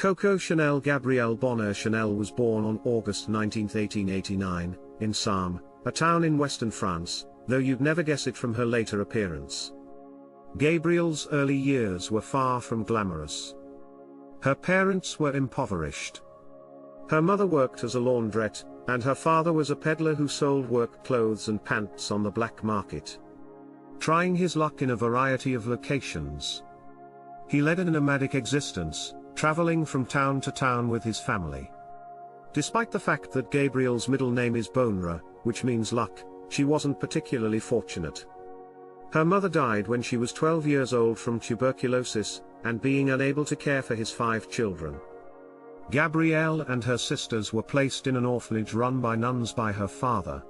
Coco Chanel Gabrielle Bonheur Chanel was born on August 19, 1889, in Sarm, a town in western France, though you'd never guess it from her later appearance. Gabrielle's early years were far from glamorous. Her parents were impoverished. Her mother worked as a laundrette, and her father was a peddler who sold work clothes and pants on the black market. Trying his luck in a variety of locations, he led a nomadic existence, traveling from town to town with his family. Despite the fact that Gabrielle's middle name is Bonheur, which means luck, she wasn't particularly fortunate. Her mother died when she was 12 years old from tuberculosis, and being unable to care for his 5 children. Gabrielle and her sisters were placed in an orphanage run by nuns by her father.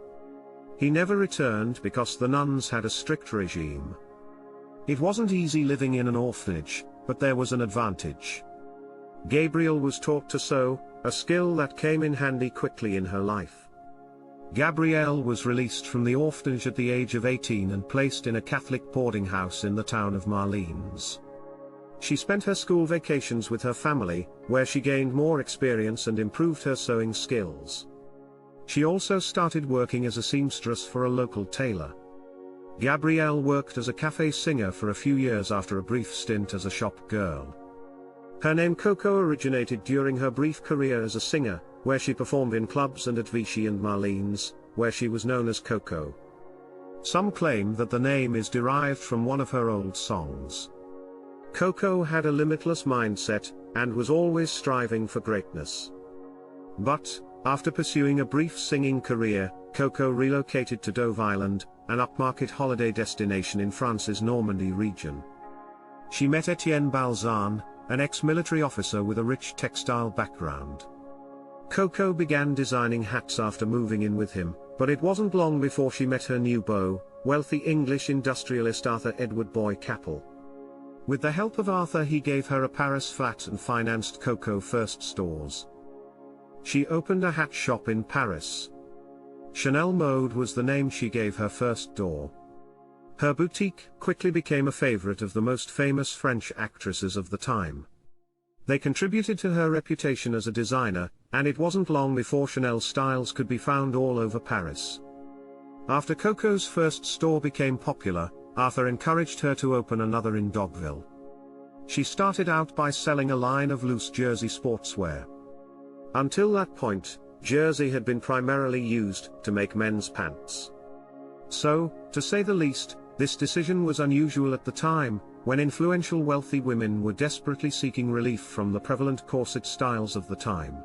He never returned because the nuns had a strict regime. It wasn't easy living in an orphanage, but there was an advantage. Gabrielle was taught to sew, a skill that came in handy quickly in her life. Gabrielle was released from the orphanage at the age of 18 and placed in a Catholic boarding house in the town of Marlines. She spent her school vacations with her family, where she gained more experience and improved her sewing skills. She also started working as a seamstress for a local tailor. Gabrielle worked as a cafe singer for a few years after a brief stint as a shop girl. Her name Coco originated during her brief career as a singer, where she performed in clubs and at Vichy and Marlines, where she was known as Coco. Some claim that the name is derived from one of her old songs. Coco had a limitless mindset, and was always striving for greatness. But, after pursuing a brief singing career, Coco relocated to Dove Island, an upmarket holiday destination in France's Normandy region. She met Etienne Balzan, an ex-military officer with a rich textile background. Coco began designing hats after moving in with him, but it wasn't long before she met her new beau, wealthy English industrialist Arthur Edward Boy Capel. With the help of Arthur, he gave her a Paris flat and financed Coco first stores. She opened a hat shop in Paris. Chanel Mode was the name she gave her first door. Her boutique quickly became a favorite of the most famous French actresses of the time. They contributed to her reputation as a designer, and it wasn't long before Chanel styles could be found all over Paris. After Coco's first store became popular, Arthur encouraged her to open another in Dogville. She started out by selling a line of loose jersey sportswear. Until that point, jersey had been primarily used to make men's pants. So, to say the least, this decision was unusual at the time, when influential wealthy women were desperately seeking relief from the prevalent corset styles of the time.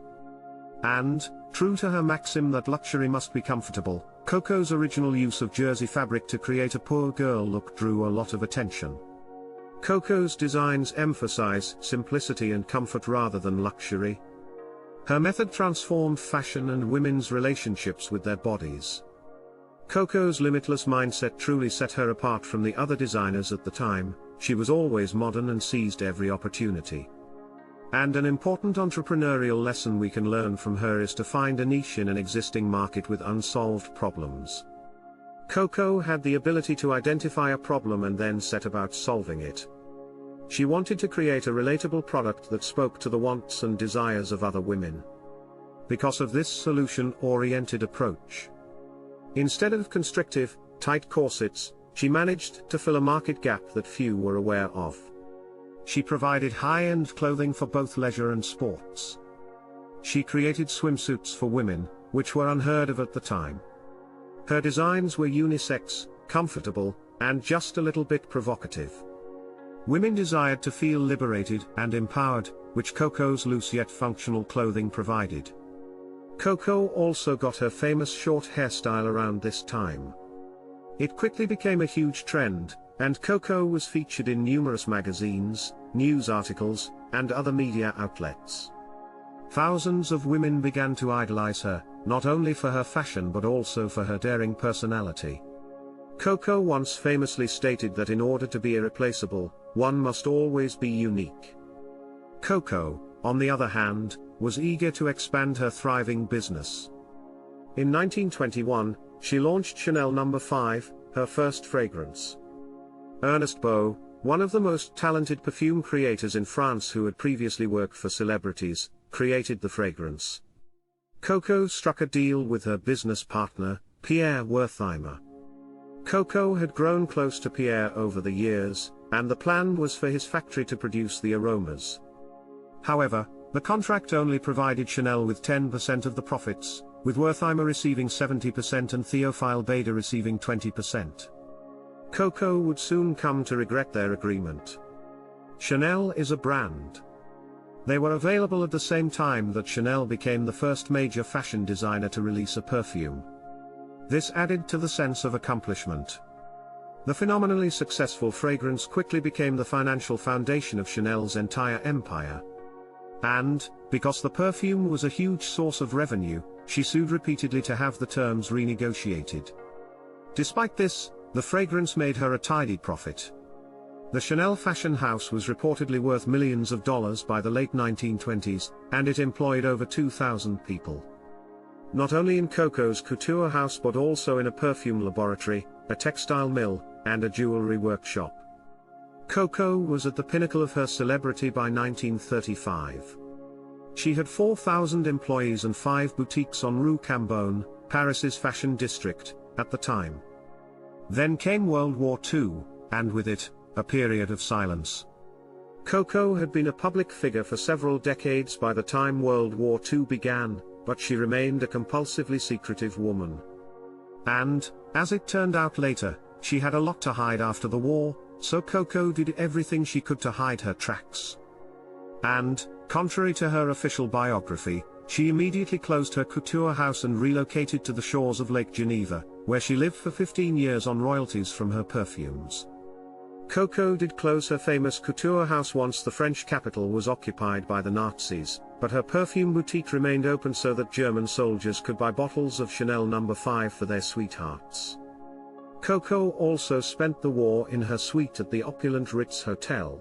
And, true to her maxim that luxury must be comfortable, Coco's original use of jersey fabric to create a poor girl look drew a lot of attention. Coco's designs emphasize simplicity and comfort rather than luxury. Her method transformed fashion and women's relationships with their bodies. Coco's limitless mindset truly set her apart from the other designers at the time. She was always modern and seized every opportunity. And an important entrepreneurial lesson we can learn from her is to find a niche in an existing market with unsolved problems. Coco had the ability to identify a problem and then set about solving it. She wanted to create a relatable product that spoke to the wants and desires of other women. Because of this solution-oriented approach, instead of constrictive, tight corsets, she managed to fill a market gap that few were aware of. She provided high-end clothing for both leisure and sports. She created swimsuits for women, which were unheard of at the time. Her designs were unisex, comfortable, and just a little bit provocative. Women desired to feel liberated and empowered, which Coco's loose yet functional clothing provided. Coco also got her famous short hairstyle around this time. It quickly became a huge trend, and Coco was featured in numerous magazines, news articles, and other media outlets. Thousands of women began to idolize her, not only for her fashion but also for her daring personality. Coco once famously stated that in order to be irreplaceable, one must always be unique. Coco, on the other hand, was eager to expand her thriving business. In 1921, she launched Chanel No. 5, her first fragrance. Ernest Beau, one of the most talented perfume creators in France who had previously worked for celebrities, created the fragrance. Coco struck a deal with her business partner, Pierre Wertheimer. Coco had grown close to Pierre over the years, and the plan was for his factory to produce the aromas. However, the contract only provided Chanel with 10% of the profits, with Wertheimer receiving 70% and Théophile Bader receiving 20%. Coco would soon come to regret their agreement. Chanel is a brand. They were available at the same time that Chanel became the first major fashion designer to release a perfume. This added to the sense of accomplishment. The phenomenally successful fragrance quickly became the financial foundation of Chanel's entire empire. And, because the perfume was a huge source of revenue, she sued repeatedly to have the terms renegotiated. Despite this, the fragrance made her a tidy profit. The Chanel fashion house was reportedly worth millions of dollars by the late 1920s, and it employed over 2,000 people. Not only in Coco's couture house but also in a perfume laboratory, a textile mill, and a jewelry workshop. Coco was at the pinnacle of her celebrity by 1935. She had 4,000 employees and 5 boutiques on Rue Cambon, Paris's fashion district, at the time. Then came World War II, and with it, a period of silence. Coco had been a public figure for several decades by the time World War II began, but she remained a compulsively secretive woman. And, as it turned out later, she had a lot to hide after the war, so Coco did everything she could to hide her tracks. And, contrary to her official biography, she immediately closed her couture house and relocated to the shores of Lake Geneva, where she lived for 15 years on royalties from her perfumes. Coco did close her famous couture house once the French capital was occupied by the Nazis, but her perfume boutique remained open so that German soldiers could buy bottles of Chanel No. 5 for their sweethearts. Coco also spent the war in her suite at the opulent Ritz Hotel.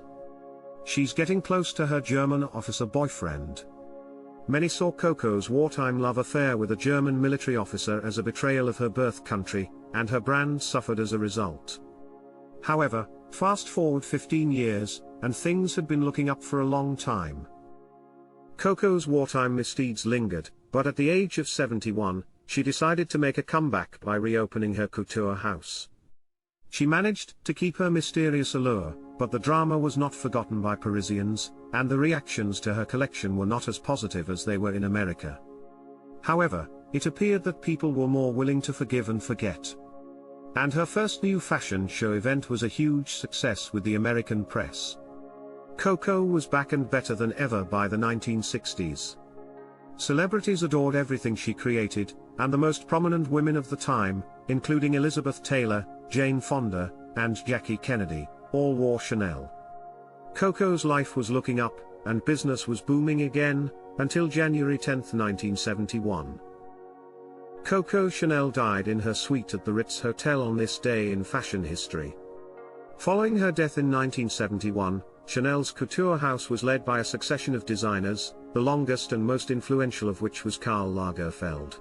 She's getting close to her German officer boyfriend. Many saw Coco's wartime love affair with a German military officer as a betrayal of her birth country, and her brand suffered as a result. However, fast forward 15 years, and things had been looking up for a long time. Coco's wartime misdeeds lingered, but at the age of 71, she decided to make a comeback by reopening her couture house. She managed to keep her mysterious allure, but the drama was not forgotten by Parisians, and the reactions to her collection were not as positive as they were in America. However, it appeared that people were more willing to forgive and forget. And her first new fashion show event was a huge success with the American press. Coco was back and better than ever by the 1960s. Celebrities adored everything she created, and the most prominent women of the time, including Elizabeth Taylor, Jane Fonda, and Jackie Kennedy, all wore Chanel. Coco's life was looking up, and business was booming again, until January 10, 1971. Coco Chanel died in her suite at the Ritz Hotel on this day in fashion history. Following her death in 1971, Chanel's couture house was led by a succession of designers, the longest and most influential of which was Karl Lagerfeld.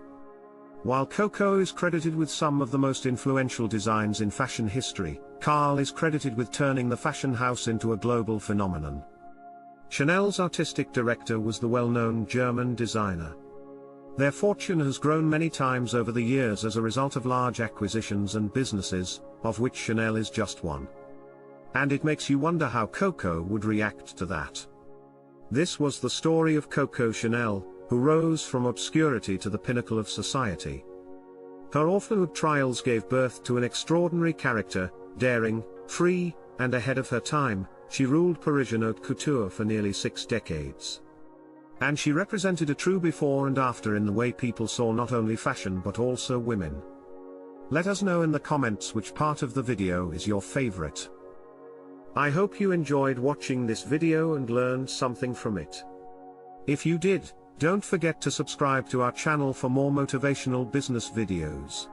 While Coco is credited with some of the most influential designs in fashion history, Karl is credited with turning the fashion house into a global phenomenon. Chanel's artistic director was the well-known German designer. Their fortune has grown many times over the years as a result of large acquisitions and businesses, of which Chanel is just one. And it makes you wonder how Coco would react to that. This was the story of Coco Chanel, who rose from obscurity to the pinnacle of society. Her orphanhood trials gave birth to an extraordinary character, daring, free, and ahead of her time. She ruled Parisian haute couture for nearly 6 decades. And she represented a true before and after in the way people saw not only fashion but also women. Let us know in the comments which part of the video is your favorite. I hope you enjoyed watching this video and learned something from it. If you did, don't forget to subscribe to our channel for more motivational business videos.